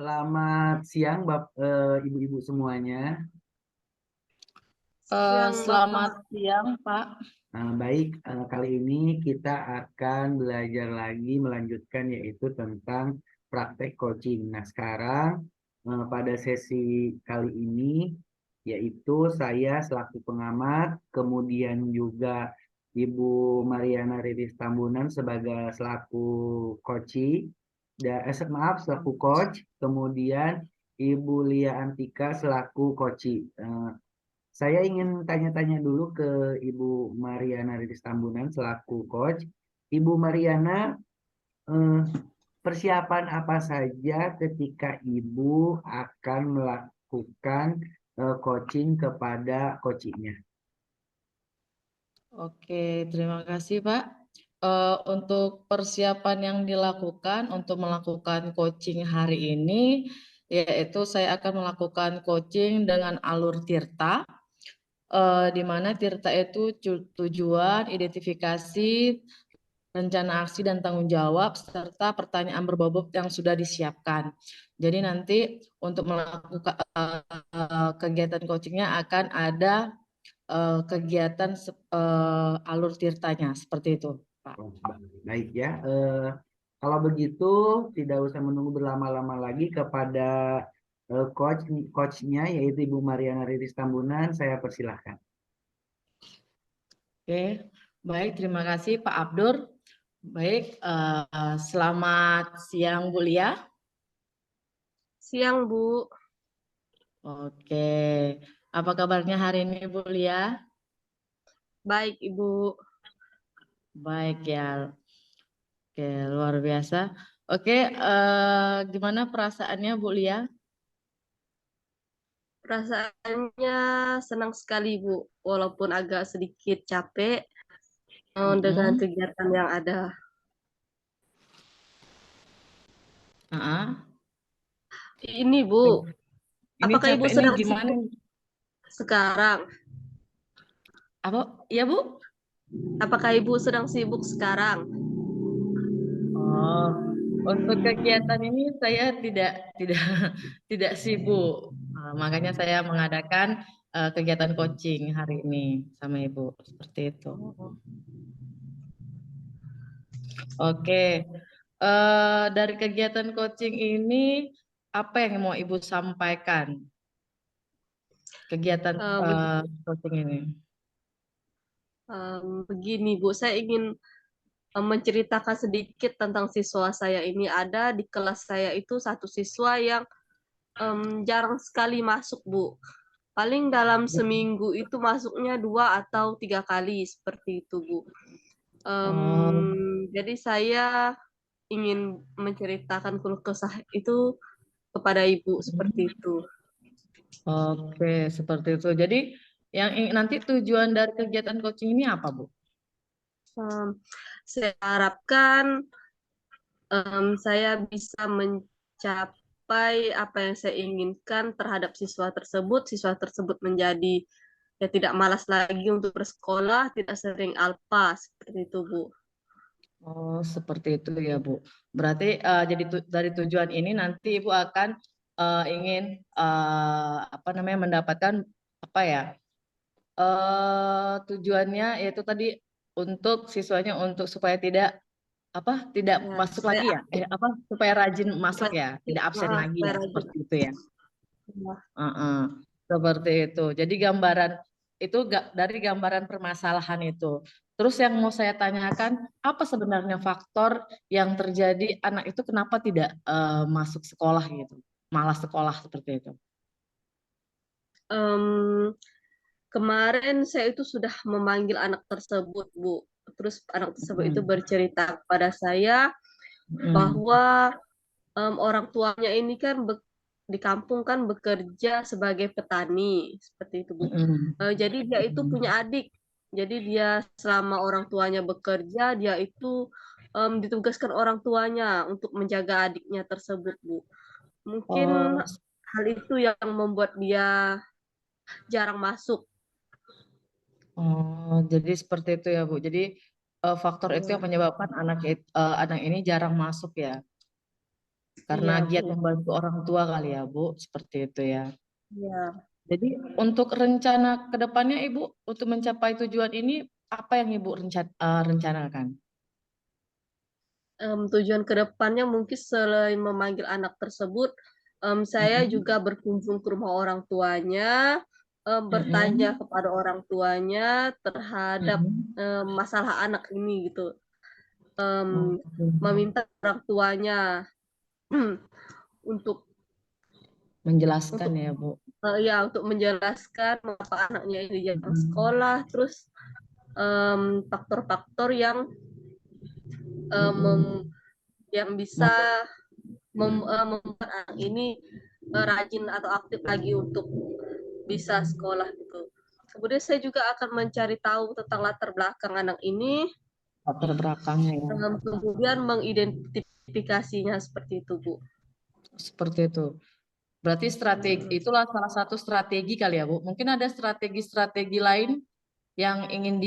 Selamat siang, Ibu-ibu semuanya. Siang Selamat Bapak. siang, Pak. Baik, kali ini kita akan belajar lagi melanjutkan yaitu tentang praktek coaching. Nah, sekarang pada sesi kali ini yaitu saya selaku pengamat, kemudian juga Ibu Mariana Riris Tambunan sebagai selaku selaku coach, kemudian Ibu Lia Antika selaku coach. Saya ingin tanya-tanya dulu ke Ibu Mariana Riris Tambunan selaku coach. Ibu Mariana, eh, persiapan apa saja ketika Ibu akan melakukan coaching kepada coachingnya? Oke, terima kasih, Pak. Untuk persiapan yang dilakukan untuk melakukan coaching hari ini, yaitu saya akan melakukan coaching dengan alur Tirta, di mana Tirta itu tujuan, identifikasi, rencana aksi dan tanggung jawab, serta pertanyaan berbobot yang sudah disiapkan. Jadi nanti untuk melakukan kegiatan coachingnya akan ada kegiatan alur tirtanya seperti itu, Pak. Oh, baik ya. Kalau begitu tidak usah menunggu berlama-lama lagi kepada coachnya yaitu Ibu Mariana Riris Tambunan. Saya persilahkan. Oke, baik, terima kasih Pak Abdur. Baik, selamat siang Bu Lia. Siang Bu. Oke, apa kabarnya hari ini Bu Lia? Baik Ibu. Baik ya, oke, luar biasa. Oke, gimana perasaannya Bu Lia? Perasaannya senang sekali Bu, walaupun agak sedikit capek dengan Mm-mm. kegiatan yang ada. Ah, Ini Bu, ini apakah Ibu capek nih sedang gimana? sibuk sekarang? Apa? Iya Bu? Apakah Ibu sedang sibuk sekarang? Oh, untuk kegiatan ini saya tidak tidak sibuk. Makanya saya mengadakan kegiatan coaching hari ini sama Ibu seperti itu. Oh. Oke, dari kegiatan coaching ini apa yang mau Ibu sampaikan? Kegiatan coaching ini. Begini Bu, saya ingin menceritakan sedikit tentang siswa saya ini. Ada di kelas saya itu satu siswa yang jarang sekali masuk Bu. Paling dalam seminggu itu masuknya 2 atau 3 kali seperti itu, Bu. Oh, Jadi saya ingin menceritakan keluh kesah itu kepada Ibu seperti itu. oke, seperti itu. Jadi nanti tujuan dari kegiatan coaching ini apa, Bu? Um, saya harapkan saya bisa mencapai apa yang saya inginkan terhadap siswa tersebut. Siswa tersebut menjadi ya tidak malas lagi untuk bersekolah, tidak sering alpa seperti itu, Bu. Oh, seperti itu ya, Bu. Berarti jadi dari tujuan ini nanti Ibu akan ingin apa namanya mendapatkan apa ya? Tujuannya yaitu tadi untuk siswanya untuk supaya tidak Ya, masuk lagi supaya ya? aktif, Apa supaya rajin masuk supaya ya, tidak absen lagi supaya ya, rajin. seperti itu ya. Ya. Heeh, seperti itu. Jadi gambaran itu dari gambaran permasalahan itu. Terus yang mau saya tanyakan, apa sebenarnya faktor yang terjadi anak itu kenapa tidak masuk sekolah gitu, malas sekolah seperti itu? Em, Kemarin saya itu sudah memanggil anak tersebut, Bu. Terus anak tersebut itu Hmm. bercerita kepada saya Hmm. bahwa orang tuanya ini kan di kampung kan bekerja sebagai petani, seperti itu, Bu. Hmm. Jadi dia itu punya adik. Jadi dia selama orang tuanya bekerja, dia itu ditugaskan orang tuanya untuk menjaga adiknya tersebut, Bu. Mungkin Oh, hal itu yang membuat dia jarang masuk. oh, jadi seperti itu ya Bu. Jadi faktor itu yang Ya. menyebabkan anak ini jarang masuk ya. karena Iya, giat Bu. membantu orang tua kali ya, Bu, seperti itu ya. Iya. Jadi untuk rencana ke depannya Ibu untuk mencapai tujuan ini apa yang Ibu rencanakan? Tujuan kedepannya mungkin selain memanggil anak tersebut, saya Mm-mm. juga berkunjung ke rumah orang tuanya, bertanya Mm-mm. kepada orang tuanya terhadap Mm-mm. masalah anak ini gitu. Oke. Meminta orang tuanya untuk Menjelaskan untuk ya, Bu. ya untuk menjelaskan mengapa anaknya ini jarang Mm-mm. sekolah, terus faktor-faktor yang Mm-mm. yang bisa membuat anak ini rajin atau aktif lagi untuk bisa sekolah gitu. Kemudian saya juga akan mencari tahu tentang latar belakang anak ini, Latar belakangnya ya. kemudian mengidentifikasinya seperti itu, Bu. Seperti itu. Berarti strategi itulah salah satu strategi kali ya, Bu. Mungkin ada strategi-strategi lain yang ingin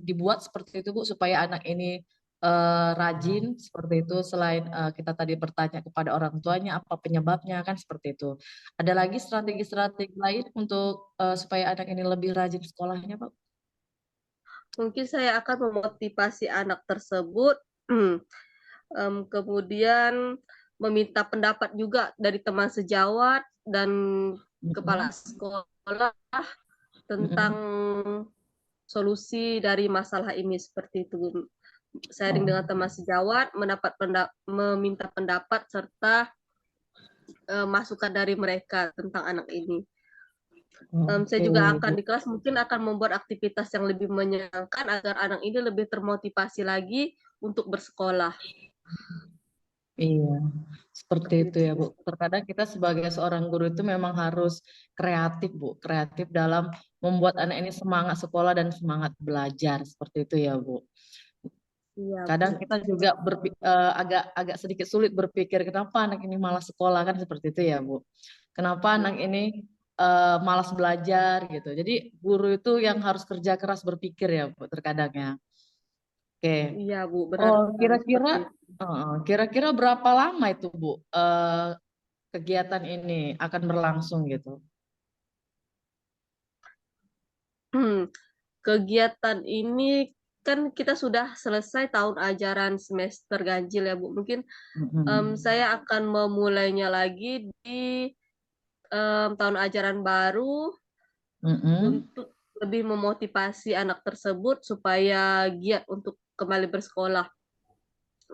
dibuat seperti itu, Bu, supaya anak ini rajin seperti itu selain kita tadi bertanya kepada orang tuanya apa penyebabnya kan seperti itu. Ada lagi strategi-strategi lain untuk supaya anak ini lebih rajin sekolahnya, Pak? Mungkin saya akan memotivasi anak tersebut, kemudian meminta pendapat juga dari teman sejawat dan kepala Mm-mm. sekolah tentang Mm-mm. solusi dari masalah ini seperti itu. Sharing Oh, dengan teman sejawat, meminta pendapat serta masukan dari mereka tentang anak ini. Saya oke, juga akan Bu. di kelas mungkin akan membuat aktivitas yang lebih menyenangkan agar anak ini lebih termotivasi lagi untuk bersekolah. Iya, seperti Seperti itu itu, ya, Bu. Bu. Terkadang kita sebagai seorang guru itu memang harus kreatif, Bu. Kreatif dalam membuat anak ini semangat sekolah dan semangat belajar. Seperti itu ya, Bu. Iya, Kadang Bu. kita juga agak sedikit sulit berpikir kenapa anak ini malas sekolah kan seperti itu ya, Bu. Kenapa anak ini malas belajar gitu. Jadi guru itu yang harus kerja keras berpikir ya, Bu, terkadang ya. Oke. Iya, Bu, benar Oh, sekali kira-kira seperti itu. kira-kira berapa lama itu, Bu, kegiatan ini akan berlangsung gitu? Kegiatan ini kan kita sudah selesai tahun ajaran semester ganjil ya, Bu. Mungkin Mm-mm. saya akan memulainya lagi di tahun ajaran baru Mm-mm. untuk lebih memotivasi anak tersebut supaya giat untuk kembali bersekolah.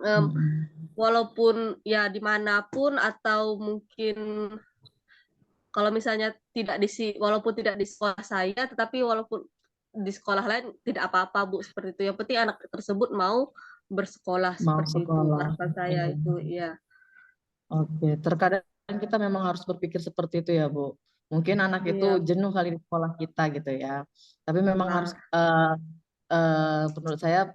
Em, Mm-mm. Walaupun ya dimanapun atau mungkin kalau misalnya walaupun tidak di sekolah saya, tetapi walaupun di sekolah lain tidak apa-apa, Bu, seperti itu. Yang penting anak tersebut mau bersekolah Mau seperti itu. sekolah. Harapan saya Iya. itu, ya. Oke, terkadang kita memang harus berpikir seperti itu ya, Bu. Mungkin anak itu Iya, jenuh kali di sekolah kita gitu ya. Tapi memang harus iya, menurut saya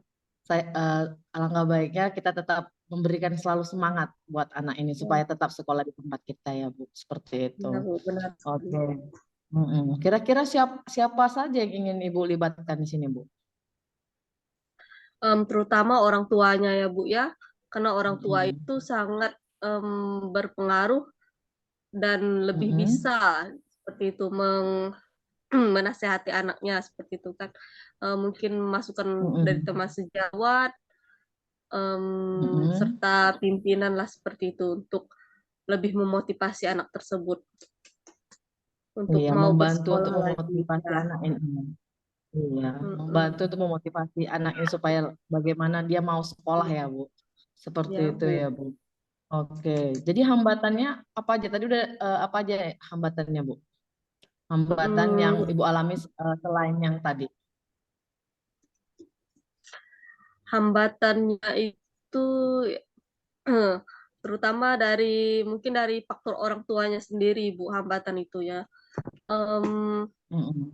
alangkah baiknya kita tetap memberikan selalu semangat buat anak ini iya, supaya tetap sekolah di tempat kita ya, Bu. Seperti itu. iya, Bu, benar sekali. Oke. Mm-mm. Kira-kira siapa saja yang ingin Ibu libatkan di sini, Bu? Terutama orang tuanya ya, Bu, ya. Karena orang tua Mm-mm. itu sangat berpengaruh dan lebih Mm-mm. bisa seperti itu menasehati anaknya seperti itu kan. Mungkin masukan dari Mm-mm. teman sejawat Mm-mm. serta pimpinan lah seperti itu untuk lebih memotivasi anak tersebut untuk Iya, mau membantu untuk bersekolah lagi memotivasi ya. anak ini. Iya, membantu Mm-mm. untuk memotivasi anak ini supaya bagaimana dia mau sekolah ya, Bu. Seperti Ya, itu Bu. ya, Bu. Oke, jadi hambatannya apa aja? Tadi udah apa aja hambatannya, Bu? Hambatan yang Mm, Ibu alami selain yang tadi. Hambatannya itu terutama mungkin dari faktor orang tuanya sendiri, Bu, hambatan itu ya. Em, Mm-mm.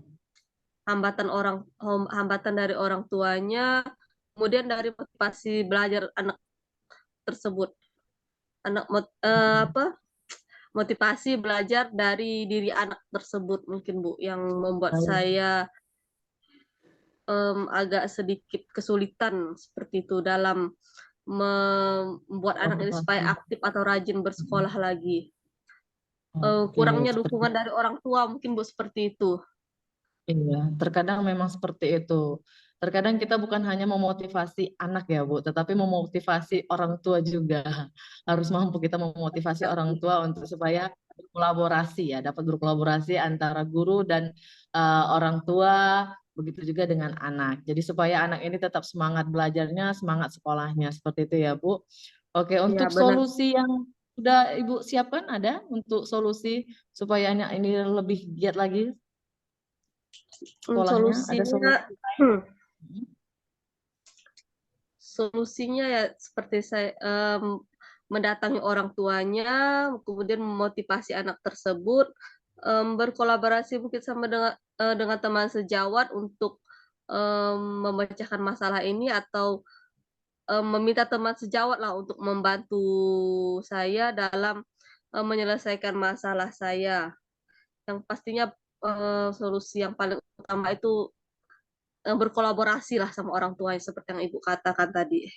hambatan dari orang tuanya, kemudian dari motivasi belajar anak tersebut. Mm-mm. Apa motivasi belajar dari diri anak tersebut mungkin, Bu, yang membuat Baik. saya agak sedikit kesulitan seperti itu dalam membuat anak ini supaya Motivasi. aktif atau rajin bersekolah lagi. Oke, Kurangnya seperti dukungan dari orang tua mungkin Bu seperti itu. iya, terkadang memang seperti itu. Terkadang kita bukan hanya memotivasi anak ya, Bu, tetapi memotivasi orang tua juga. Harus mampu kita memotivasi orang tua untuk supaya berkolaborasi ya, dapat berkolaborasi antara guru dan orang tua, begitu juga dengan anak. Jadi supaya anak ini tetap semangat belajarnya, semangat sekolahnya, seperti itu ya, Bu. Oke, Ya untuk benar. solusi yang sudah Ibu siapkan ada untuk solusi supaya anak ini lebih giat lagi sekolahnya, ada Solusinya solusi? solusinya ya seperti saya mendatangi orang tuanya, kemudian memotivasi anak tersebut, berkolaborasi mungkin sama dengan teman sejawat untuk memecahkan masalah ini, atau meminta teman sejawat lah untuk membantu saya dalam menyelesaikan masalah saya. Yang pastinya solusi yang paling utama itu berkolaborasi lah sama orang tua seperti yang Ibu katakan tadi.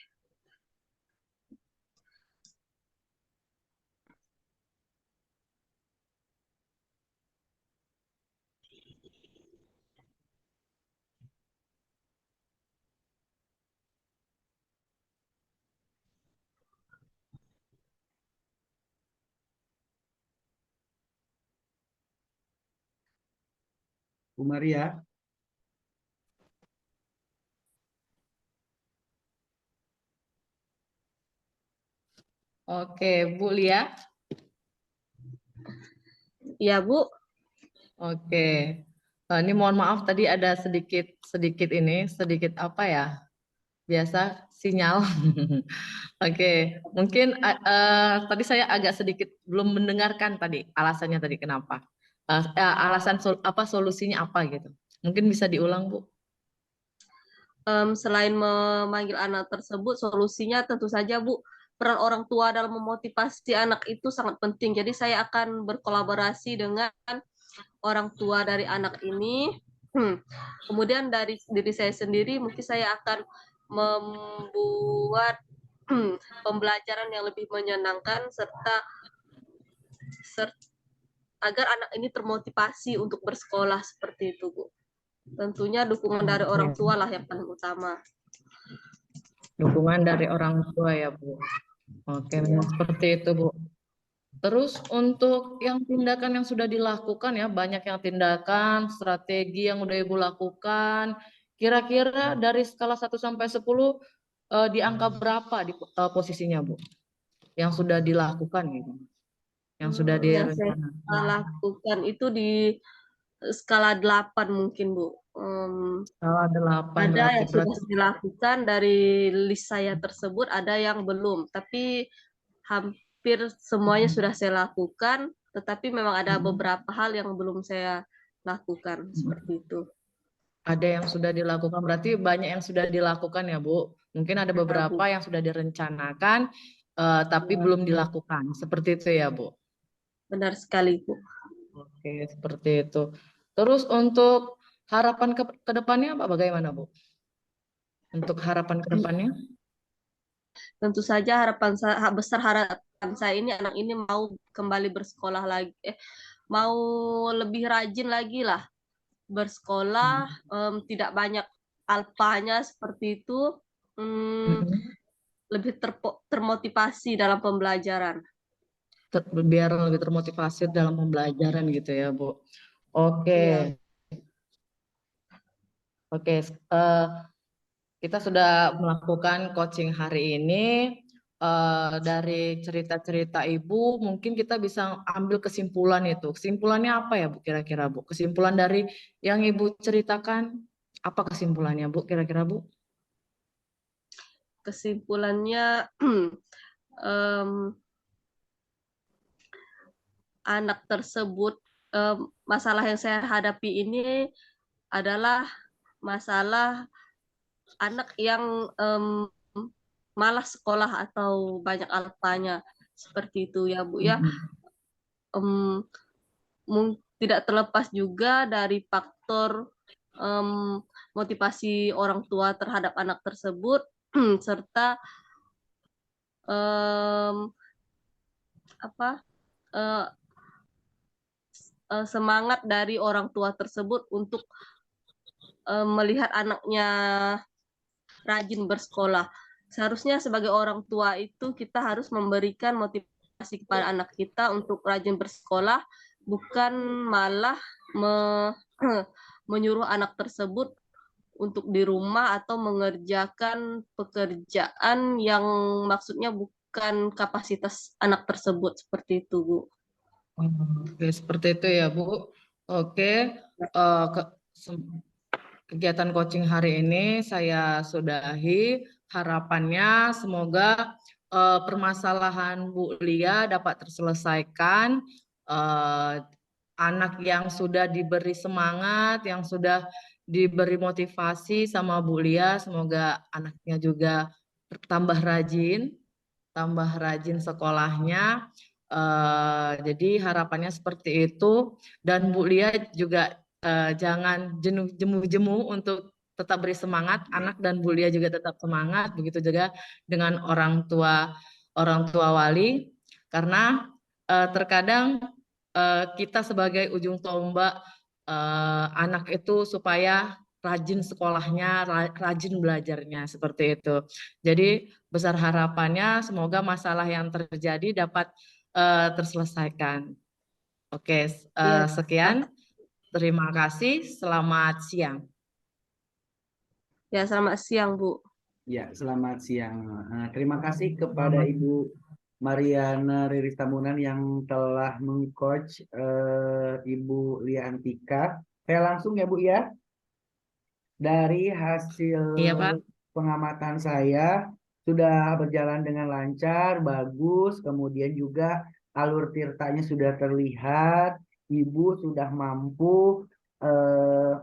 Bu Maria, Oke, Bu Lia. Iya, Bu. Oke. Ini mohon maaf tadi ada sedikit apa ya? Biasa sinyal. Oke, mungkin tadi saya agak sedikit belum mendengarkan tadi alasannya tadi kenapa. Alasan apa solusinya apa gitu. Mungkin bisa diulang, Bu. Selain memanggil anak tersebut, solusinya tentu saja, Bu, peran orang tua dalam memotivasi anak itu sangat penting. Jadi saya akan berkolaborasi dengan orang tua dari anak ini. Kemudian dari diri saya sendiri, mungkin saya akan membuat pembelajaran yang lebih menyenangkan serta agar anak ini termotivasi untuk bersekolah seperti itu, Bu. Tentunya dukungan dari orang Oke. tua lah yang paling utama. Dukungan dari orang tua ya, Bu. Oke, memang seperti itu, Bu. Terus untuk yang tindakan yang sudah dilakukan ya, banyak yang tindakan, strategi yang udah Ibu lakukan. Kira-kira dari skala 1 sampai 10 di angka berapa di posisinya, Bu? Yang sudah dilakukan gitu. Yang sudah Yang saya direncanakan. lakukan itu di skala 8 mungkin, Bu. Skala 8 Ada yang sudah berarti dilakukan dari list saya tersebut, ada yang belum. Tapi hampir semuanya sudah saya lakukan, tetapi memang ada beberapa hal yang belum saya lakukan, seperti itu. ada yang sudah dilakukan, berarti banyak yang sudah dilakukan ya, Bu. Mungkin ada beberapa yang sudah direncanakan, tapi belum dilakukan. Seperti itu ya, Bu. Benar sekali, Bu. Oke, seperti itu. Terus untuk harapan ke depannya apa bagaimana, Bu? Untuk harapan ke depannya? Tentu saja besar harapan saya ini anak ini mau kembali bersekolah lagi, mau lebih rajin lagi lah bersekolah, tidak banyak alpanya seperti itu, lebih termotivasi dalam pembelajaran. Biar lebih termotivasi dalam pembelajaran gitu ya, Bu. Oke. Iya. Oke, kita sudah melakukan coaching hari ini. Dari cerita-cerita Ibu, mungkin kita bisa ambil kesimpulan itu. Kesimpulannya apa ya, Bu, kira-kira, Bu? Kesimpulan dari yang Ibu ceritakan, apa kesimpulannya, Bu, kira-kira, Bu? Kesimpulannya, anak tersebut, masalah yang saya hadapi ini adalah masalah anak yang malas sekolah atau banyak alpanya, seperti itu ya, Bu ya. Tidak terlepas juga dari faktor motivasi orang tua terhadap anak tersebut serta em, apa eh, semangat dari orang tua tersebut untuk melihat anaknya rajin bersekolah. Seharusnya sebagai orang tua itu kita harus memberikan motivasi kepada anak kita untuk rajin bersekolah, bukan malah menyuruh anak tersebut untuk di rumah atau mengerjakan pekerjaan yang maksudnya bukan kapasitas anak tersebut, seperti itu, Bu. Oke, seperti itu ya, Bu. Oke, kegiatan coaching hari ini saya sudahi. Harapannya semoga permasalahan Bu Lia dapat terselesaikan. Anak yang sudah diberi semangat, yang sudah diberi motivasi sama Bu Lia, semoga anaknya juga tambah rajin sekolahnya. Jadi harapannya seperti itu, dan Bu Lia juga jangan jemu-jemu untuk tetap beri semangat anak, dan Bu Lia juga tetap semangat, begitu juga dengan orang tua wali, karena terkadang kita sebagai ujung tombak anak itu supaya rajin sekolahnya, rajin belajarnya, seperti itu. Jadi besar harapannya semoga masalah yang terjadi dapat terselesaikan. Oke, Ya, sekian. Terima kasih. Selamat siang. ya, selamat siang, Bu. Ya, selamat siang. Terima kasih kepada Ibu Mariana Riris Tamunan yang telah mengcoach Ibu Lia Antika. Saya langsung ya Bu ya. Dari hasil Iya, Pak. pengamatan saya sudah berjalan dengan lancar, bagus. Kemudian juga alur tirtanya sudah terlihat. Ibu sudah mampu eh,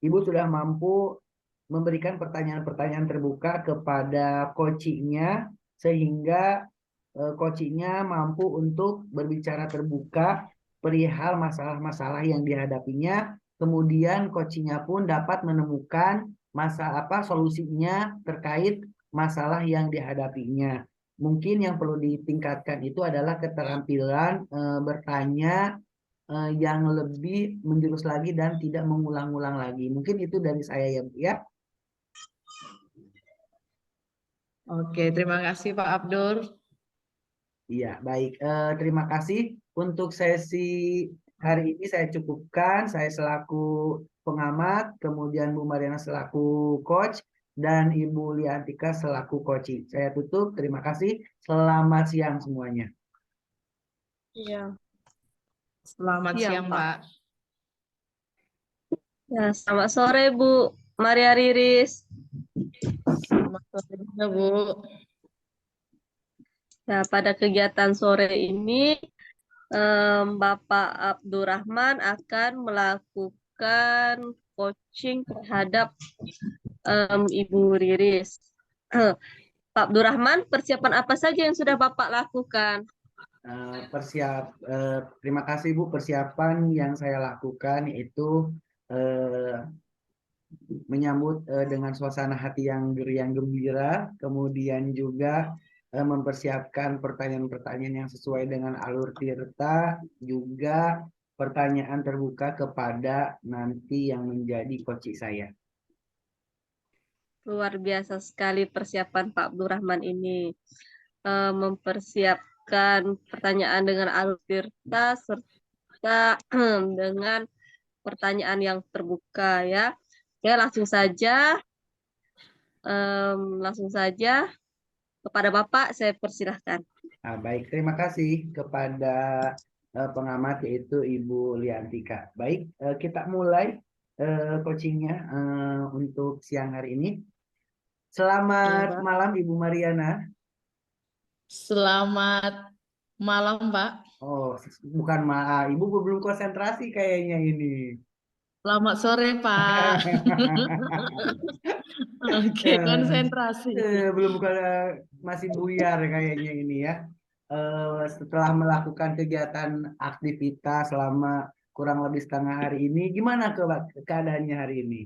Ibu sudah mampu memberikan pertanyaan-pertanyaan terbuka kepada coachingnya sehingga coachingnya mampu untuk berbicara terbuka perihal masalah-masalah yang dihadapinya. Kemudian coachingnya pun dapat menemukan solusinya terkait masalah yang dihadapinya. Mungkin yang perlu ditingkatkan itu adalah keterampilan bertanya yang lebih menjurus lagi dan tidak mengulang-ulang lagi. Mungkin itu dari saya ya, Bu ya. Oke, terima kasih Pak Abdur. Iya, baik. Terima kasih untuk sesi hari ini saya cukupkan. Saya selaku pengamat, kemudian Bu Mariana selaku coach, dan Ibu Liantika selaku coaching. Saya tutup. Terima kasih. Selamat siang semuanya. Iya. Selamat siang, Pak. Pak. Ya, selamat sore, Bu Maria Riris. Selamat sore juga, Bu. Ya, pada kegiatan sore ini, Bapak Abdurrahman akan melakukan coaching terhadap Ibu Riris. Pak Abdurrahman, persiapan apa saja yang sudah Bapak lakukan? Terima kasih Bu. Persiapan yang saya lakukan yaitu menyambut dengan suasana hati yang gembira, kemudian juga mempersiapkan pertanyaan-pertanyaan yang sesuai dengan alur tirta, juga pertanyaan terbuka kepada nanti yang menjadi coach saya. Luar biasa sekali persiapan Pak Abdurrahman ini. Mempersiapkan pertanyaan dengan alur tirta serta dengan pertanyaan yang terbuka ya. Oke, langsung saja kepada Bapak saya persilahkan. Baik, terima kasih kepada pengamat yaitu Ibu Liantika. Baik, kita mulai coachingnya untuk siang hari ini. Selamat malam Ibu Mariana. Selamat malam, Pak. Oh, bukan Ibu belum konsentrasi kayaknya ini. Selamat sore, Pak. Oke, konsentrasi. Belum masih buyar kayaknya ini ya. Setelah melakukan kegiatan aktivitas selama kurang lebih setengah hari ini, gimana keadaannya hari ini?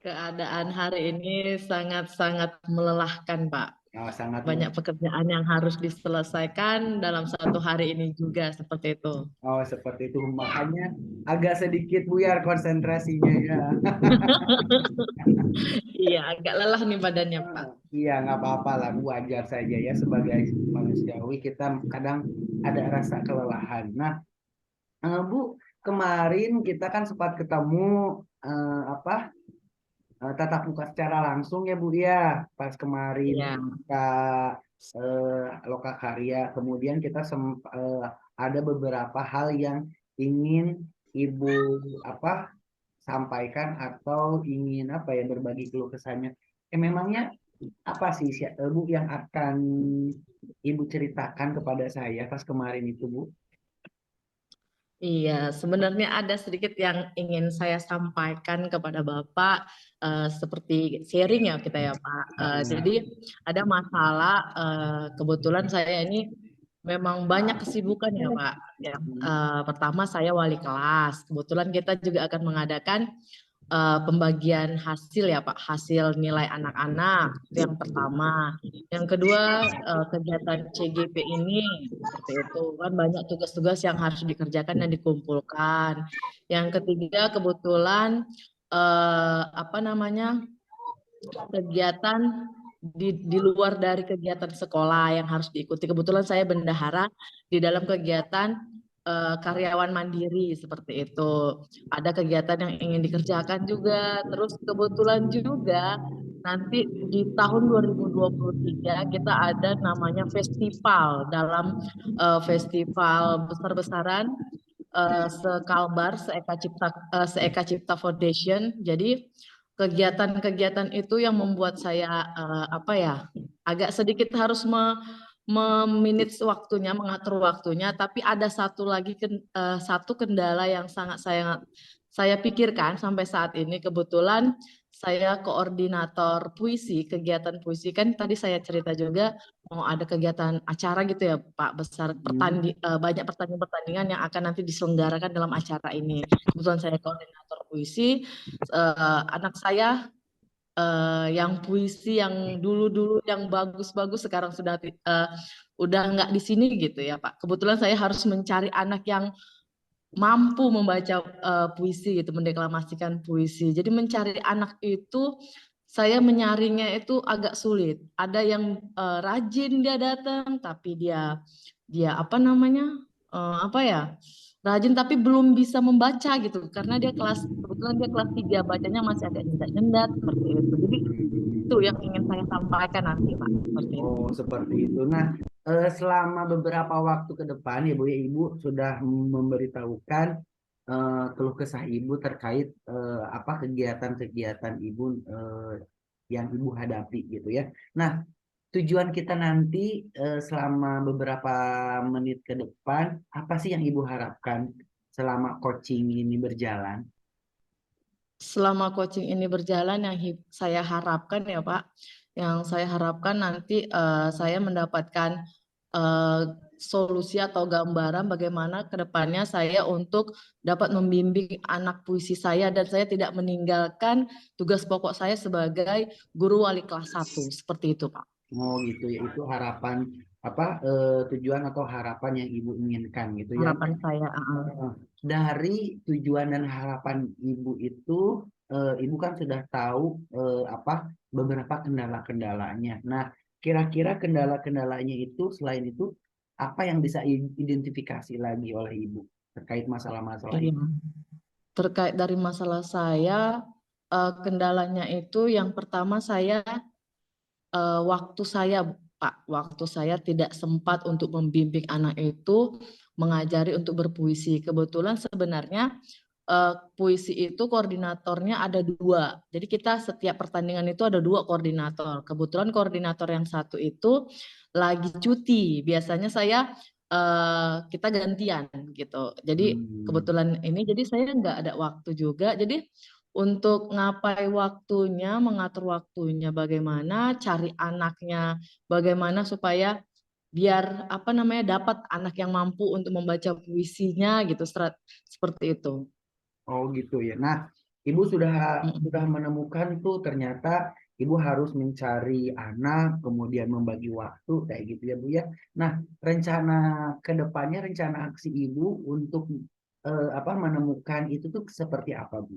Keadaan hari ini sangat-sangat melelahkan, Pak. sangat banyak pekerjaan yang harus diselesaikan dalam satu hari ini juga seperti itu. Oh, seperti itu. Makanya agak sedikit buyar konsentrasinya ya. Iya, agak lelah nih badannya, Pak. Iya, nggak apa-apa lah, wajar saja ya sebagai manusiawi kita kadang ada rasa kelelahan. Nah, Bu, kemarin kita kan sempat ketemu apa tatap muka secara langsung ya Bu ya, pas kemarin Iya. Kak Lokakarya. Kemudian kita ada beberapa hal yang ingin Ibu apa sampaikan atau ingin apa ya berbagi keluh kesahnya. Memangnya apa sih Bu yang akan Ibu ceritakan kepada saya pas kemarin itu Bu? Iya, sebenarnya ada sedikit yang ingin saya sampaikan kepada Bapak, seperti sharing ya kita ya Pak. Jadi ada masalah, kebetulan saya ini memang banyak kesibukan ya Pak. Yang pertama saya wali kelas, kebetulan kita juga akan mengadakan pembagian hasil ya Pak, hasil nilai anak-anak itu yang pertama. Yang kedua kegiatan CGP ini seperti itu kan banyak tugas-tugas yang harus dikerjakan dan dikumpulkan. Yang ketiga kebetulan apa namanya kegiatan di luar dari kegiatan sekolah yang harus diikuti. Kebetulan saya bendahara di dalam kegiatan karyawan mandiri seperti itu. Ada kegiatan yang ingin dikerjakan juga. Terus kebetulan juga nanti di tahun 2023 kita ada namanya festival dalam festival besar-besaran Sekalbar Seeka Cipta Foundation. Jadi kegiatan-kegiatan itu yang membuat saya apa ya agak sedikit harus meminit waktunya, mengatur waktunya. Tapi ada satu lagi satu kendala yang sangat saya pikirkan sampai saat ini. Kebetulan saya koordinator puisi, kegiatan puisi kan tadi saya cerita juga mau ada kegiatan acara gitu ya Pak besar banyak pertandingan yang akan nanti diselenggarakan dalam acara ini. Kebetulan saya koordinator puisi, anak saya yang puisi yang dulu-dulu yang bagus-bagus sekarang sudah udah nggak di sini gitu ya Pak. Kebetulan saya harus mencari anak yang mampu membaca puisi gitu, mendeklamasikan puisi. Jadi mencari anak itu saya menyaringnya itu agak sulit. Ada yang rajin dia datang tapi dia apa namanya? Apa ya? Rajin tapi belum bisa membaca gitu karena dia kebetulan dia kelas 3 bacanya masih agak nyendat-nyendat seperti itu. Jadi itu yang ingin saya sampaikan nanti Pak seperti itu. Oh, seperti itu. Nah, selama beberapa waktu ke depan ya Bu ya, Ibu sudah memberitahukan keluh kesah Ibu terkait apa kegiatan-kegiatan Ibu yang Ibu hadapi gitu ya. Nah, tujuan kita nanti selama beberapa menit ke depan, apa sih yang Ibu harapkan selama coaching ini berjalan? Selama coaching ini berjalan yang saya harapkan ya Pak, yang saya harapkan nanti saya mendapatkan solusi atau gambaran bagaimana ke depannya saya untuk dapat membimbing anak puisi saya dan saya tidak meninggalkan tugas pokok saya sebagai guru wali kelas 1 seperti itu Pak. Oh gitu ya, itu harapan apa tujuan atau harapan yang Ibu inginkan gitu ya. Harapan saya. Dari tujuan dan harapan Ibu itu, Ibu kan sudah tahu apa beberapa kendala-kendalanya. Nah, kira-kira kendala-kendalanya itu selain itu apa yang bisa identifikasi lagi oleh Ibu terkait masalah-masalah Iya. itu? Terkait dari masalah saya, kendalanya itu yang pertama saya waktu saya Pak, waktu saya tidak sempat untuk membimbing anak itu mengajari untuk berpuisi. Kebetulan sebenarnya puisi itu koordinatornya ada 2. Jadi kita setiap pertandingan itu ada 2 koordinator. Kebetulan koordinator yang satu itu lagi cuti. Biasanya saya kita gantian gitu. Jadi kebetulan ini jadi saya nggak ada waktu juga. Jadi untuk ngapai waktunya, mengatur waktunya bagaimana, cari anaknya bagaimana supaya biar apa namanya dapat anak yang mampu untuk membaca puisinya gitu seperti itu. Oh gitu ya. Nah, Ibu sudah menemukan tuh ternyata Ibu harus mencari anak, kemudian membagi waktu kayak gitu ya Bu ya. Nah, rencana ke depannya, rencana aksi Ibu untuk menemukan itu tuh seperti apa Bu?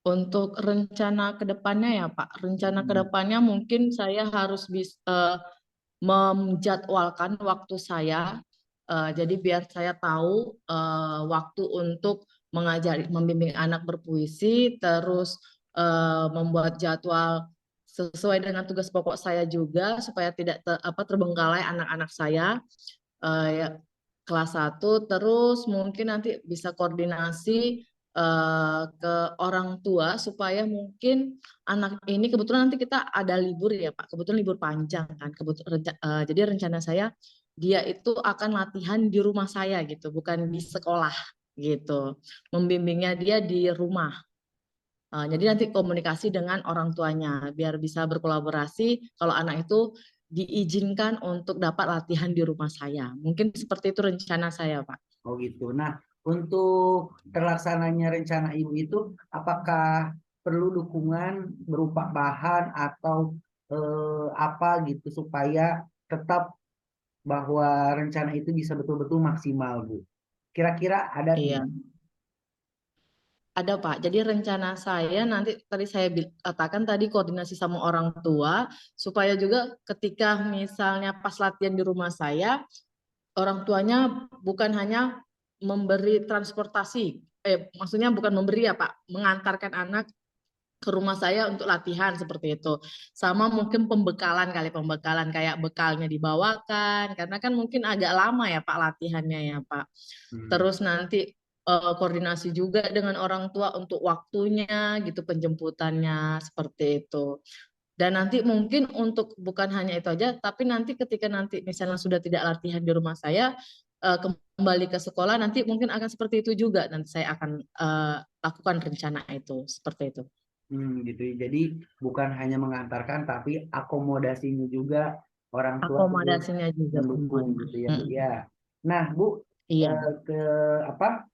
Untuk rencana ke depannya ya Pak, rencana ke depannya mungkin saya harus bisa menjadwalkan waktu saya, jadi biar saya tahu waktu untuk mengajari, membimbing anak berpuisi, terus membuat jadwal sesuai dengan tugas pokok saya juga supaya tidak terbengkalai anak-anak saya ya, kelas 1, terus mungkin nanti bisa koordinasi ke orang tua supaya mungkin anak ini kebetulan nanti kita ada libur ya Pak, kebetulan libur panjang kan, jadi rencana saya dia itu akan latihan di rumah saya gitu, bukan di sekolah gitu, membimbingnya dia di rumah. Jadi nanti komunikasi dengan orang tuanya biar bisa berkolaborasi kalau anak itu diizinkan untuk dapat latihan di rumah saya. Mungkin seperti itu rencana saya, Pak. Oh gitu. Nah, untuk terlaksananya rencana Ibu itu, apakah perlu dukungan berupa bahan atau apa gitu supaya tetap bahwa rencana itu bisa betul-betul maksimal, Bu? Kira-kira ada Iya, tidak? ada Pak. Jadi rencana saya nanti tadi saya katakan tadi koordinasi sama orang tua supaya juga ketika misalnya pas latihan di rumah saya, orang tuanya bukan hanya memberi transportasi, maksudnya bukan memberi ya Pak, mengantarkan anak ke rumah saya untuk latihan seperti itu. Sama mungkin pembekalan kali, pembekalan kayak bekalnya dibawakan, karena kan mungkin agak lama ya Pak latihannya ya Pak. Hmm. Terus nanti koordinasi juga dengan orang tua untuk waktunya gitu, penjemputannya seperti itu. Dan nanti mungkin untuk bukan hanya itu aja, tapi nanti ketika nanti misalnya sudah tidak latihan di rumah saya, kembali ke sekolah nanti mungkin akan seperti itu juga. Nanti saya akan lakukan rencana itu seperti itu. Gitu. Jadi bukan hanya mengantarkan, tapi akomodasinya juga orang tua turut Akomodasinya juga mendukung semuanya. gitu ya, Bu ya. Nah, Bu, Iya. ke apa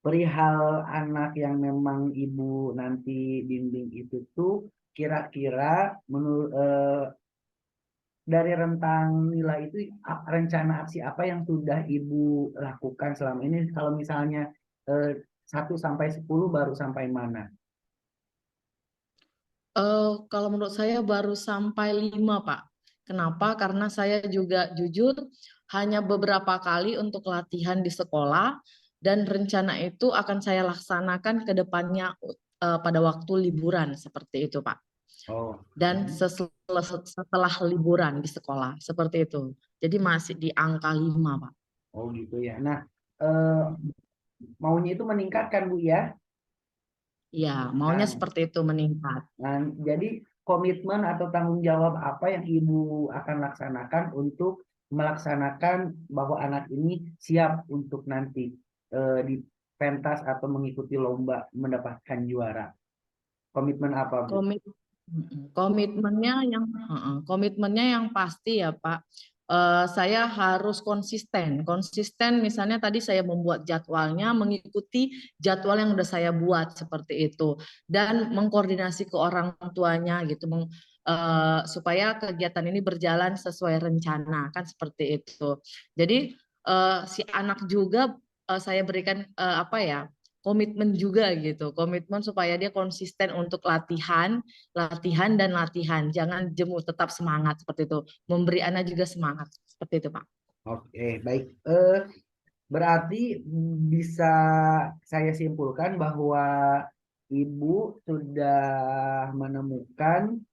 perihal anak yang memang Ibu nanti bimbing itu tuh kira-kira menurut dari rentang nilai itu rencana aksi apa yang sudah Ibu lakukan selama ini? Kalau misalnya 1 sampai 10 baru sampai mana? Kalau menurut saya baru sampai 5, Pak. Kenapa? Karena saya juga jujur hanya beberapa kali untuk latihan di sekolah dan rencana itu akan saya laksanakan ke depannya pada waktu liburan seperti itu, Pak. Oh, Dan setelah liburan di sekolah seperti itu. Jadi masih di angka 5, Pak. oh gitu ya. Nah, eh, maunya itu meningkatkan Bu ya. Iya, maunya Nah, seperti itu meningkat. nah, jadi komitmen atau tanggung jawab apa yang Ibu akan laksanakan untuk melaksanakan bahwa anak ini siap untuk nanti di pentas atau mengikuti lomba mendapatkan juara. Komitmen apa, Bu? Komit komitmennya yang pasti ya Pak. Saya harus konsisten. Konsisten misalnya tadi saya membuat jadwalnya mengikuti jadwal yang udah saya buat seperti itu dan mengkoordinasi ke orang tuanya gitu supaya kegiatan ini berjalan sesuai rencana kan seperti itu. Jadi si anak juga saya berikan apa ya? Komitmen juga gitu, komitmen supaya dia konsisten untuk latihan, latihan dan latihan, jangan jemu, tetap semangat seperti itu, memberi anak juga semangat seperti itu Pak. Oke, baik. Berarti bisa saya simpulkan bahwa Ibu sudah menemukan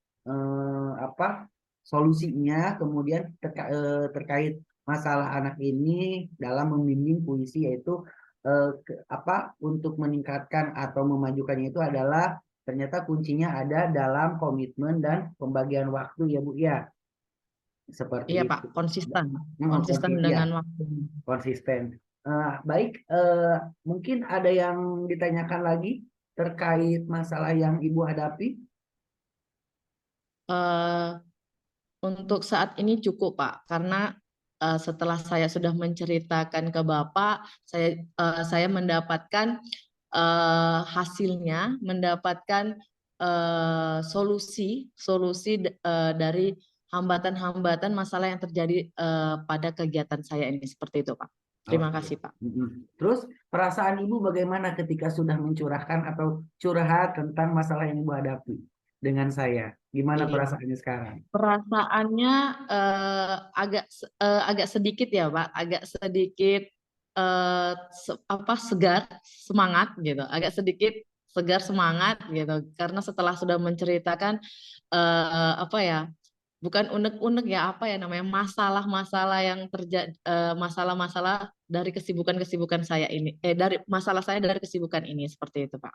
solusinya, kemudian terkait masalah anak ini dalam membimbing puisi, yaitu untuk meningkatkan atau memajukannya itu adalah ternyata kuncinya ada dalam komitmen dan pembagian waktu ya Bu ya, seperti Iya Pak, itu. konsisten, konsisten Ya, dengan waktu. konsisten. Baik, mungkin ada yang ditanyakan lagi terkait masalah yang Ibu hadapi. Eh, untuk saat ini cukup Pak, karena setelah saya sudah menceritakan ke Bapak, saya mendapatkan hasilnya mendapatkan solusi dari hambatan-hambatan masalah yang terjadi pada kegiatan saya ini, seperti itu, Pak. Terima Oke. kasih, Pak. Terus perasaan Ibu bagaimana ketika sudah mencurahkan atau curhat tentang masalah yang Ibu hadapi dengan saya? Gimana Iya. perasaannya sekarang? Perasaannya agak sedikit ya, Pak, agak sedikit segar, semangat gitu, agak sedikit segar semangat gitu, karena setelah sudah menceritakan apa ya, bukan unek-unek ya, apa ya namanya, masalah-masalah yang terjadi, masalah-masalah dari kesibukan saya ini, dari masalah saya dari kesibukan ini, seperti itu, Pak.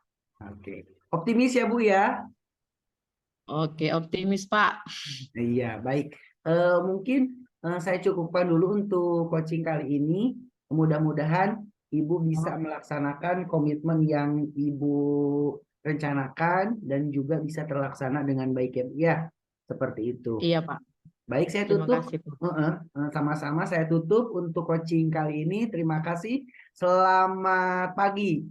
Oke. Optimis ya Bu ya? Oke, optimis, Pak. Iya, baik. Mungkin saya cukupkan dulu untuk coaching kali ini. Mudah-mudahan Ibu bisa melaksanakan komitmen yang Ibu rencanakan dan juga bisa terlaksana dengan baik ya, Bu ya. Seperti itu. Iya, Pak. Baik, saya Terima tutup. kasih, Pak. Sama-sama saya tutup untuk coaching kali ini. Terima kasih. Selamat pagi.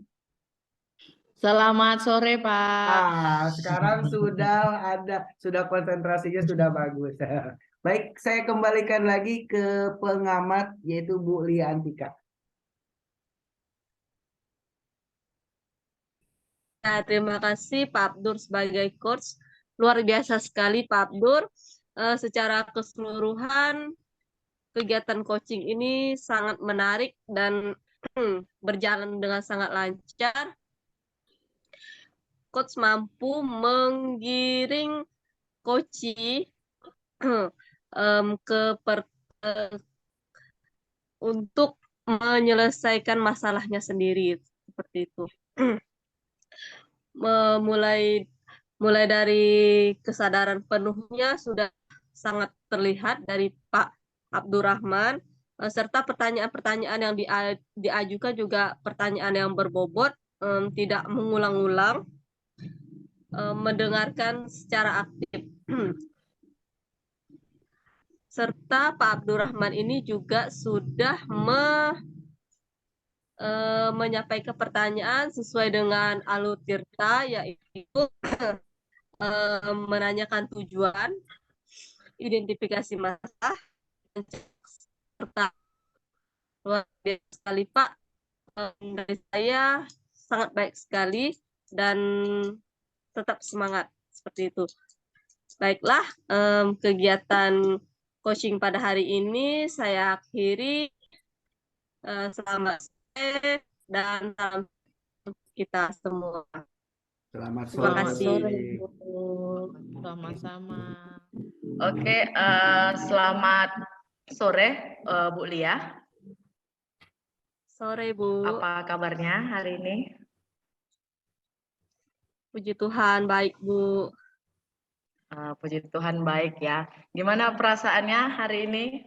Selamat sore, Pak. Sekarang sudah konsentrasinya sudah bagus. Baik, saya kembalikan lagi ke pengamat yaitu Bu Lia Antika. Ya, terima kasih Pak Abdur sebagai coach. Luar biasa sekali Pak Abdur. Secara keseluruhan kegiatan coaching ini sangat menarik dan berjalan dengan sangat lancar. Coach mampu menggiring coachi untuk menyelesaikan masalahnya sendiri, seperti itu. mulai dari kesadaran penuhnya sudah sangat terlihat dari Pak Abdurrahman, serta pertanyaan-pertanyaan yang diajukan juga pertanyaan yang berbobot, tidak mengulang-ulang, mendengarkan secara aktif. Serta Pak Abdurrahman ini juga sudah menyampaikan pertanyaan sesuai dengan alur tirta, yaitu menanyakan tujuan, identifikasi masalah, serta luar biasa sekali Pak. Dari saya sangat baik sekali dan tetap semangat seperti itu. Baiklah, kegiatan coaching pada hari ini saya akhiri. Selamat sore dan salam kita semua. Selamat Terima sore. kasih. Sore, Bu. Sama-sama. Oke, selamat sore, Bu Lia. Sore, Bu. Apa kabarnya hari ini? Puji Tuhan, baik, Bu. Puji Tuhan baik ya. Gimana perasaannya hari ini?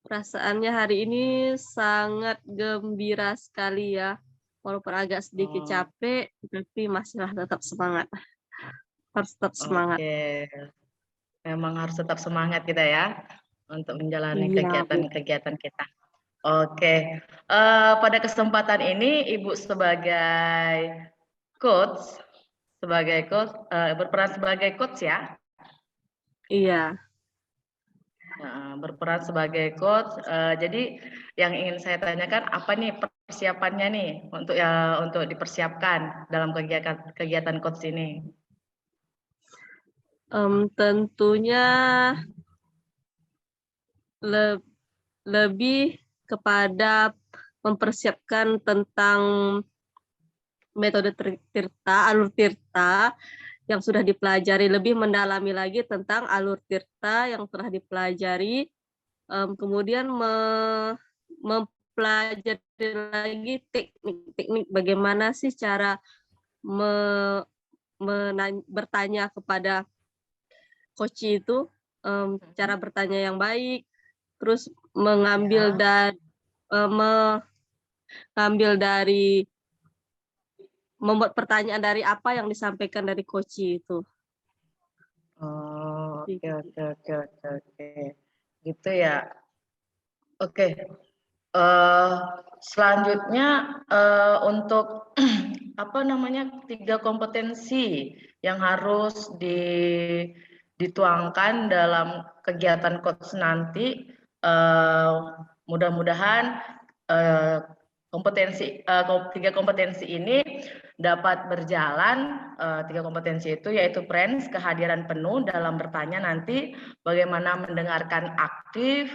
Perasaannya hari ini sangat gembira sekali ya. Walaupun agak sedikit capek, tapi masihlah tetap semangat. Harus tetap semangat. Oke. Memang harus tetap semangat kita ya untuk menjalani Iya, kegiatan-kegiatan kita. Oke. Pada kesempatan ini Ibu sebagai coach, berperan sebagai coach ya. Iya. Berperan sebagai coach. Jadi yang ingin saya tanyakan, apa nih persiapannya nih untuk dipersiapkan dalam kegiatan coach ini? Tentunya lebih kepada mempersiapkan tentang metode tirta, alur tirta yang sudah dipelajari, lebih mendalami lagi tentang alur tirta yang telah dipelajari, kemudian mempelajari lagi teknik bagaimana sih cara bertanya kepada coach itu, cara bertanya yang baik, terus mengambil dari membuat pertanyaan dari apa yang disampaikan dari coach itu. Oh, oke. Gitu ya. Oke. Selanjutnya untuk apa namanya 3 kompetensi yang harus dituangkan dalam kegiatan coach nanti. Mudah-mudahan tiga kompetensi ini dapat berjalan. 3 kompetensi itu yaitu friends, kehadiran penuh dalam bertanya nanti, bagaimana mendengarkan aktif,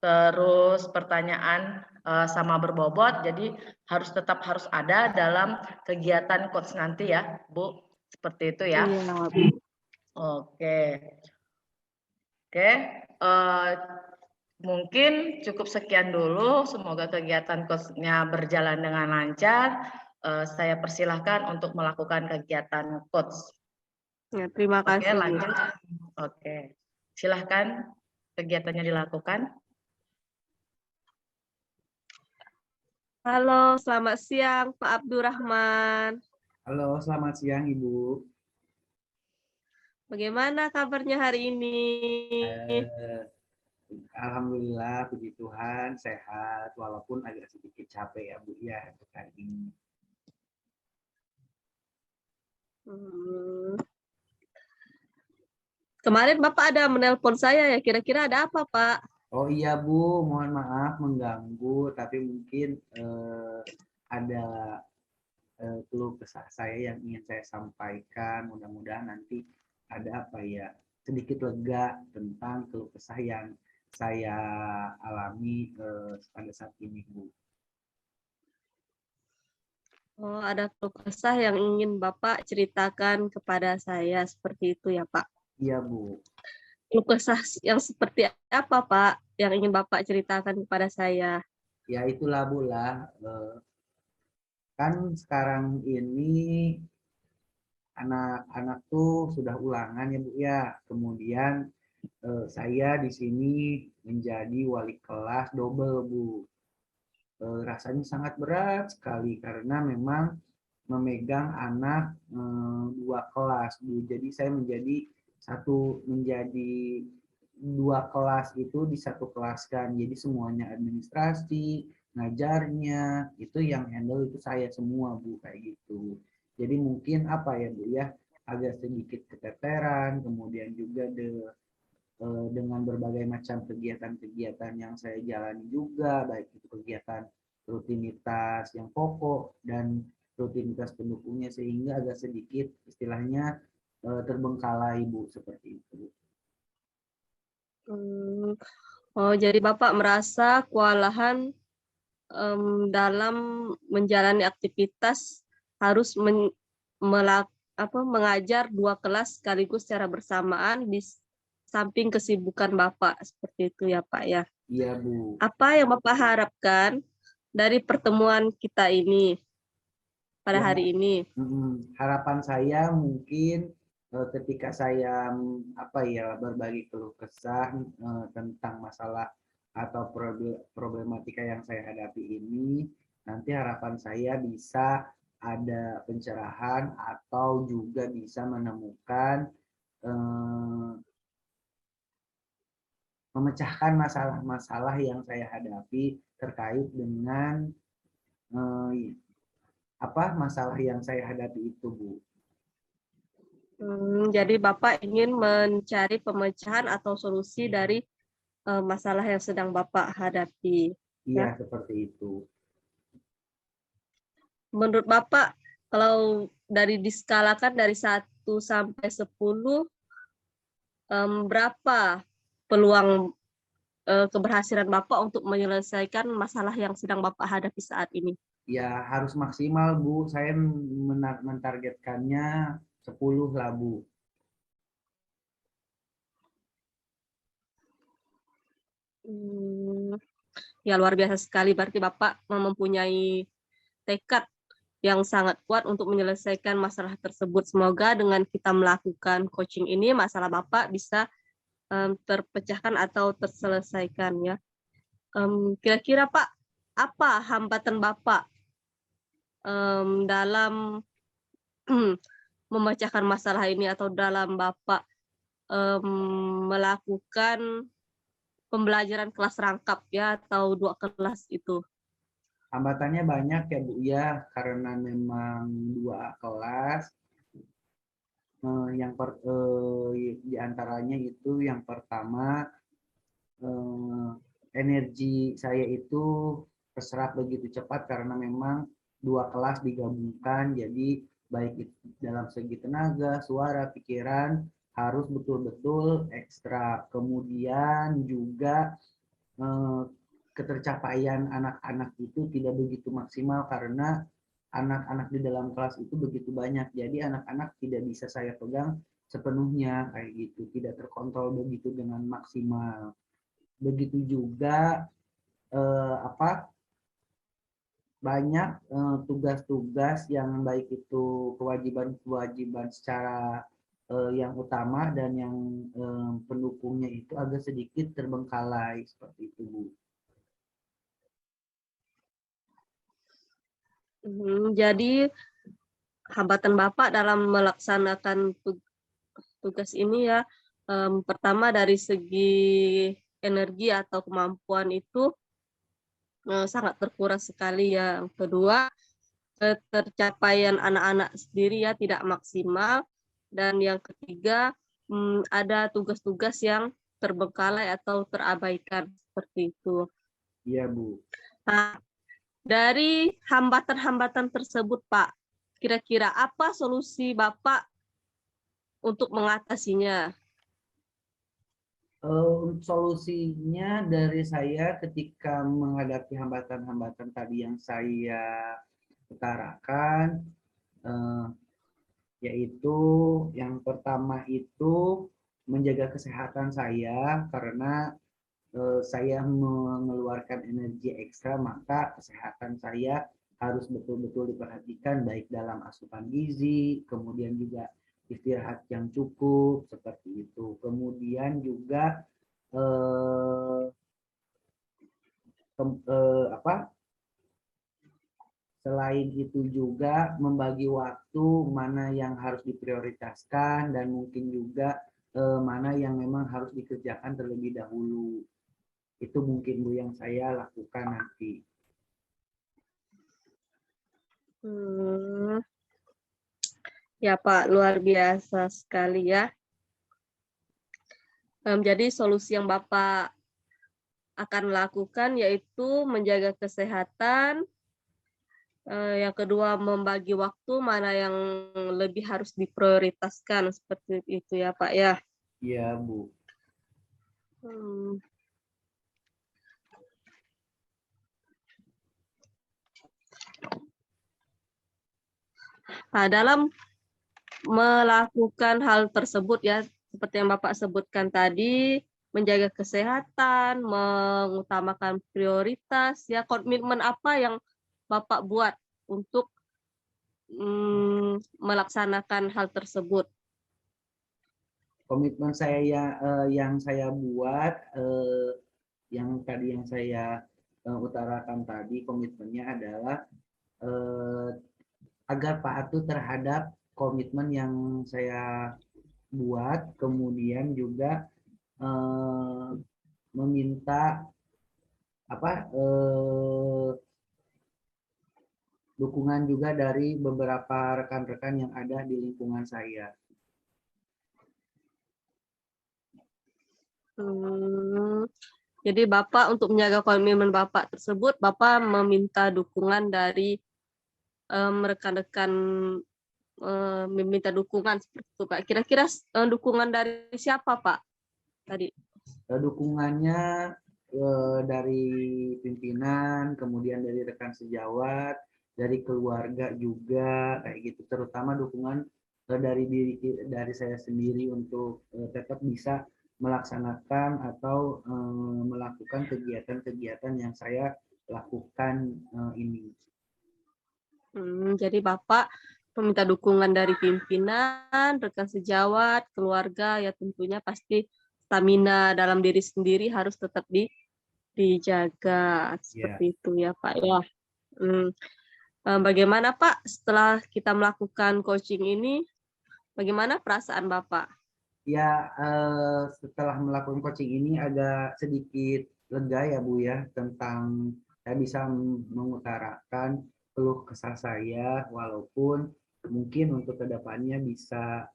terus pertanyaan sama berbobot. Jadi tetap harus ada dalam kegiatan coach nanti ya, Bu. Seperti itu ya. Iya. Oke. Mungkin cukup sekian dulu. Semoga kegiatan coach-nya berjalan dengan lancar. Saya persilahkan untuk melakukan kegiatan coach. Ya, terima Oke, kasih, Bu. lanjut. Oke, silahkan kegiatannya dilakukan. Halo, selamat siang Pak Abdurrahman. Halo, selamat siang Ibu. Bagaimana kabarnya hari ini? Alhamdulillah, puji Tuhan, sehat, walaupun agak sedikit capek ya Bu ya untuk hari ini. Kemarin Bapak ada menelpon saya ya, kira-kira ada apa Pak? Oh iya Bu, mohon maaf mengganggu, tapi mungkin ada keluh kesah saya yang ingin saya sampaikan. Mudah-mudahan nanti ada apa ya, sedikit lega tentang keluh kesah yang saya alami pada saat ini Bu. Oh, ada keluh kesah yang ingin Bapak ceritakan kepada saya, seperti itu ya Pak? Iya Bu. Keluh kesah yang seperti apa Pak yang ingin Bapak ceritakan kepada saya? Ya itulah Bu lah, kan sekarang ini anak-anak tuh sudah ulangan ya Bu ya. Kemudian saya di sini menjadi wali kelas double Bu. Rasanya sangat berat sekali karena memang memegang anak 2 kelas Bu. Jadi saya menjadi 2 kelas itu di satu kelas kan. Jadi semuanya administrasi, ngajarnya, itu yang handle itu saya semua Bu, kayak gitu. Jadi mungkin apa ya Bu ya, agak sedikit keteteran, kemudian juga dengan berbagai macam kegiatan-kegiatan yang saya jalani juga, baik itu kegiatan rutinitas yang pokok dan rutinitas pendukungnya, sehingga agak sedikit istilahnya terbengkalai Bu, seperti itu. Oh, jadi Bapak merasa kewalahan dalam menjalani aktivitas, harus mengajar 2 kelas sekaligus secara bersamaan di samping kesibukan Bapak, seperti itu ya Pak ya. Iya Bu. Apa yang Bapak harapkan dari pertemuan kita ini pada hari ini? Harapan saya mungkin ketika saya berbagi keluh kesah tentang masalah atau problematika yang saya hadapi ini, nanti harapan saya bisa ada pencerahan atau juga bisa menemukan memecahkan masalah-masalah yang saya hadapi terkait dengan masalah yang saya hadapi itu Bu. Jadi Bapak ingin mencari pemecahan atau solusi dari masalah yang sedang Bapak hadapi. Iya, seperti itu. Menurut Bapak, kalau diskalakan dari 1 sampai 10, berapa peluang keberhasilan Bapak untuk menyelesaikan masalah yang sedang Bapak hadapi saat ini? Ya, harus maksimal Bu. Saya mentargetkannya 10 lah Bu. Ya, luar biasa sekali. Berarti Bapak mempunyai tekad yang sangat kuat untuk menyelesaikan masalah tersebut. Semoga dengan kita melakukan coaching ini, masalah Bapak bisa terpecahkan atau terselesaikan ya. Kira-kira Pak, apa hambatan Bapak dalam memecahkan masalah ini, atau dalam Bapak melakukan pembelajaran kelas rangkap ya, atau 2 kelas itu? Hambatannya banyak ya Bu ya, karena memang 2 kelas. Di antaranya itu yang pertama, energi saya itu terserap begitu cepat karena memang 2 kelas digabungkan, jadi baik dalam segi tenaga, suara, pikiran harus betul-betul ekstra. Kemudian juga ketercapaian anak-anak itu tidak begitu maksimal karena anak-anak di dalam kelas itu begitu banyak. Jadi anak-anak tidak bisa saya pegang sepenuhnya kayak gitu, tidak terkontrol begitu dengan maksimal. Begitu juga banyak tugas-tugas yang baik itu kewajiban-kewajiban secara yang utama dan yang pendukungnya itu agak sedikit terbengkalai seperti itu Bu. Jadi hambatan Bapak dalam melaksanakan tugas ini ya, pertama dari segi energi atau kemampuan itu sangat terkuras sekali ya. Yang kedua, ketercapaian anak-anak sendiri ya tidak maksimal. Dan yang ketiga, ada tugas-tugas yang terbengkalai atau terabaikan seperti itu. Iya Bu. Nah, dari hambatan-hambatan tersebut Pak, kira-kira apa solusi Bapak untuk mengatasinya? Solusinya dari saya ketika menghadapi hambatan-hambatan tadi yang saya utarakan, yaitu yang pertama itu menjaga kesehatan saya karena saya mengeluarkan energi ekstra, maka kesehatan saya harus betul-betul diperhatikan baik dalam asupan gizi, kemudian juga istirahat yang cukup seperti itu. Kemudian juga selain itu juga membagi waktu mana yang harus diprioritaskan dan mungkin juga mana yang memang harus dikerjakan terlebih dahulu. Itu mungkin Bu yang saya lakukan nanti. Ya Pak, luar biasa sekali ya. Jadi solusi yang Bapak akan lakukan yaitu menjaga kesehatan, yang kedua membagi waktu mana yang lebih harus diprioritaskan seperti itu ya Pak ya. Iya Bu. Nah, dalam melakukan hal tersebut ya, seperti yang Bapak sebutkan tadi, menjaga kesehatan, mengutamakan prioritas, ya komitmen apa yang Bapak buat untuk melaksanakan hal tersebut? Komitmen saya yang saya buat, yang tadi yang saya utarakan tadi, komitmennya adalah agar patuh terhadap komitmen yang saya buat, kemudian juga meminta dukungan juga dari beberapa rekan-rekan yang ada di lingkungan saya. Jadi Bapak untuk menjaga komitmen Bapak tersebut, Bapak meminta dukungan dari rekan-rekan, meminta dukungan seperti itu Pak. Kira-kira dukungan dari siapa Pak tadi? Dukungannya dari pimpinan, kemudian dari rekan sejawat, dari keluarga juga kayak gitu. Terutama dukungan dari saya sendiri untuk tetap bisa melaksanakan atau melakukan kegiatan-kegiatan yang saya lakukan ini. Jadi Bapak meminta dukungan dari pimpinan, rekan sejawat, keluarga, ya tentunya pasti stamina dalam diri sendiri harus tetap dijaga seperti itu ya Pak ya. Bagaimana Pak setelah kita melakukan coaching ini? Bagaimana perasaan Bapak? Ya, setelah melakukan coaching ini agak sedikit lega ya Bu ya, tentang saya bisa mengutarakan keluh kesah saya, walaupun mungkin untuk kedepannya bisa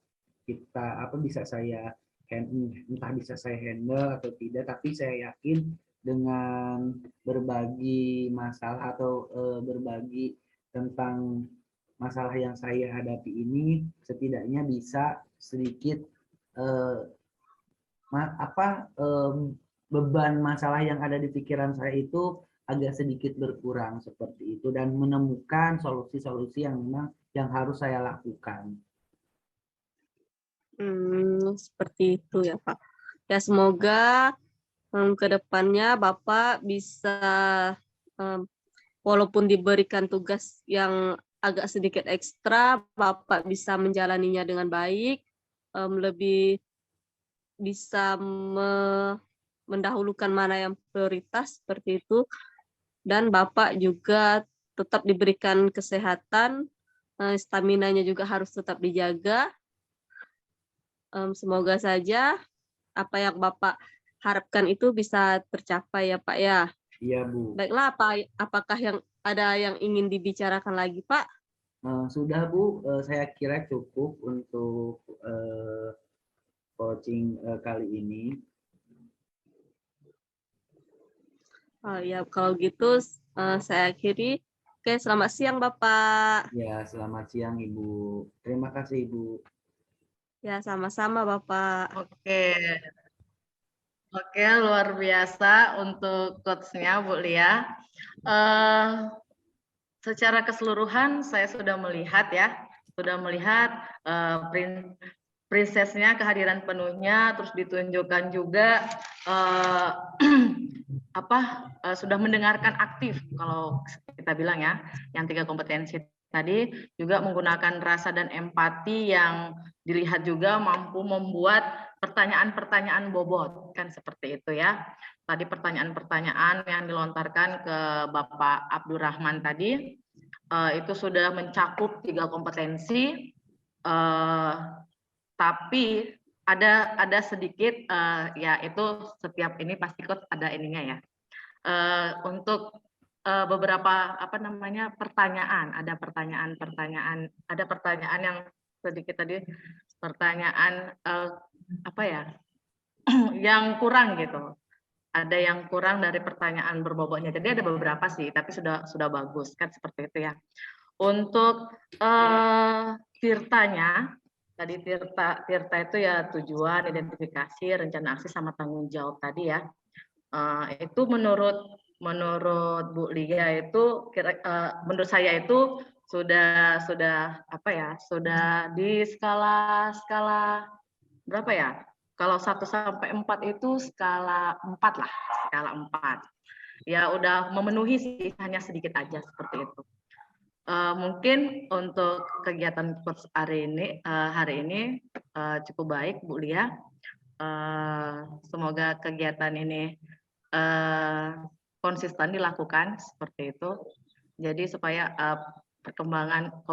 bisa saya entah bisa saya handle atau tidak, tapi saya yakin dengan berbagi masalah atau berbagi tentang masalah yang saya hadapi ini setidaknya bisa sedikit eh, beban masalah yang ada di pikiran saya itu agak sedikit berkurang seperti itu dan menemukan solusi-solusi yang memang yang harus saya lakukan. Seperti itu ya Pak. Ya semoga ke depannya Bapak bisa walaupun diberikan tugas yang agak sedikit ekstra, Bapak bisa menjalaninya dengan baik, lebih bisa mendahulukan mana yang prioritas seperti itu, dan Bapak juga tetap diberikan kesehatan, stamina-nya juga harus tetap dijaga. Semoga saja apa yang Bapak harapkan itu bisa tercapai ya Pak ya. Iya Bu. Baiklah, apakah ada yang ingin dibicarakan lagi Pak? Sudah Bu, saya kira cukup untuk coaching kali ini. Oh ya, kalau gitu saya akhiri. Oke, selamat siang Bapak. Ya, selamat siang Ibu. Terima kasih Ibu. Ya, sama-sama Bapak. Oke, oke, luar biasa untuk coach-nya Bu Lia. Secara keseluruhan saya sudah melihat prinsesnya kehadiran penuhnya, terus ditunjukkan juga sudah mendengarkan aktif kalau kita bilang ya, yang 3 kompetensi tadi juga menggunakan rasa dan empati yang dilihat juga mampu membuat pertanyaan-pertanyaan bobot, kan seperti itu ya. Tadi pertanyaan-pertanyaan yang dilontarkan ke Bapak Abdurrahman tadi itu sudah mencakup 3 kompetensi, tapi ada sedikit ya itu setiap ini pasti ada ininya ya. Untuk beberapa pertanyaan, ada pertanyaan yang sedikit tadi pertanyaan yang kurang gitu. Ada yang kurang dari pertanyaan berbobotnya. Jadi ada beberapa sih, tapi sudah bagus kan seperti itu ya. Untuk Tirtanya, tadi Tirta itu ya tujuan, identifikasi, rencana aksi sama tanggung jawab tadi ya. Itu menurut Bu Lia itu menurut saya itu sudah di skala berapa ya? Kalau 1 sampai 4 itu skala 4 lah, skala 4. Ya udah memenuhi sih, hanya sedikit aja seperti itu. Mungkin untuk kegiatan coach hari ini cukup baik Bu Lia. Semoga kegiatan ini konsisten dilakukan seperti itu. Jadi supaya perkembangan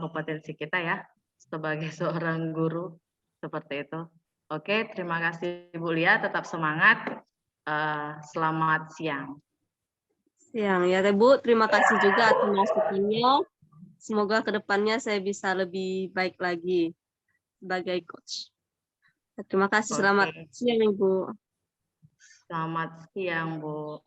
kompetensi kita ya sebagai seorang guru seperti itu. Oke, terima kasih Bu Lia, tetap semangat. Selamat siang. Siang ya Bu, terima kasih juga atas masukannya. Semoga kedepannya saya bisa lebih baik lagi sebagai coach. Terima kasih, selamat siang Ibu. Selamat siang Bu.